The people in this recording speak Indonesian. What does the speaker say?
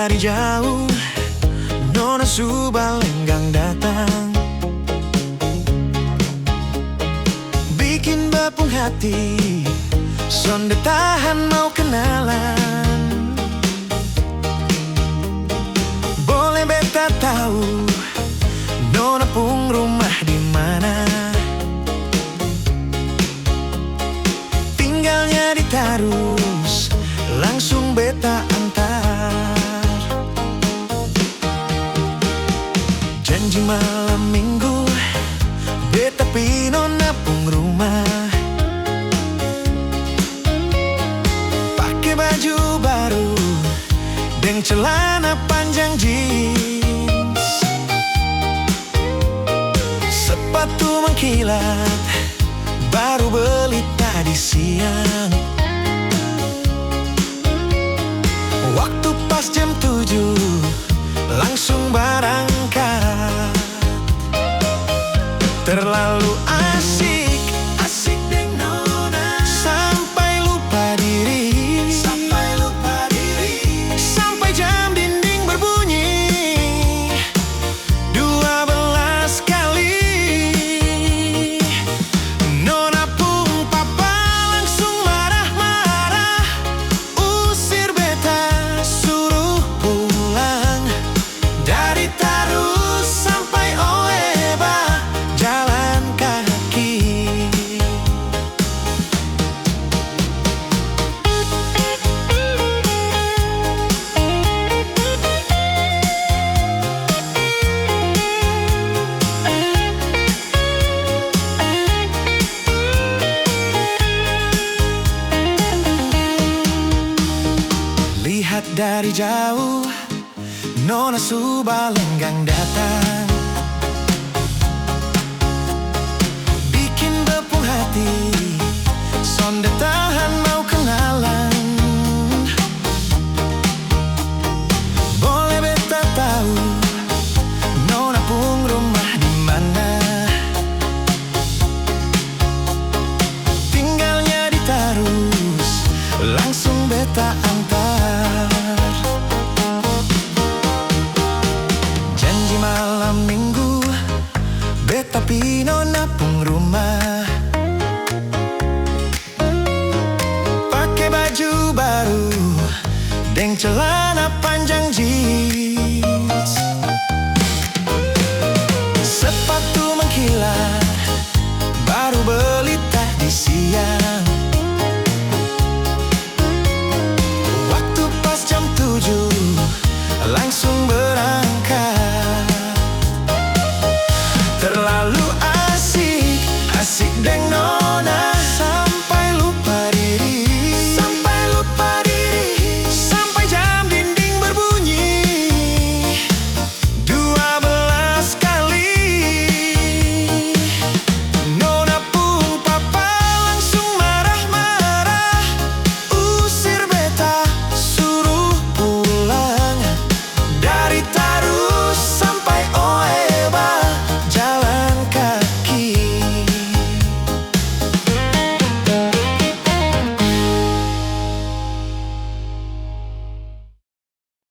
dari jauh, Nona Subalenggang datang, bikin bepung hati, sonde tahan mau kenalan. Boleh beta tahu Nona pung rumah di mana? Tinggalnya di Tarus, langsung beta antar. Janji malam minggu beta pi Nona pung rumah, pakai baju baru deng celana panjang jeans, sepatu mengkilat baru beli tadi siang. Waktu pas jam 7 langsung berangkat. Terlalu asik, asik deng Nona, sampai lupa diri, sampai lupa diri, sampai jam dinding berbunyi 12 kali. Nona pung papa langsung marah-marah, usir beta suruh pulang. Dari Tarus sampai Oeba jalan kaki. Lihat dari jauh, Nona Subalenggang datang, bikin bepung hati, sonde tahan mau kenalan. Boleh beta tahu Nona pung rumah di mana? Tinggalnya di Tarus, langsung beta antar. Janji malam minggu beta pi Nona pung rumah, pakai baju baru deng celana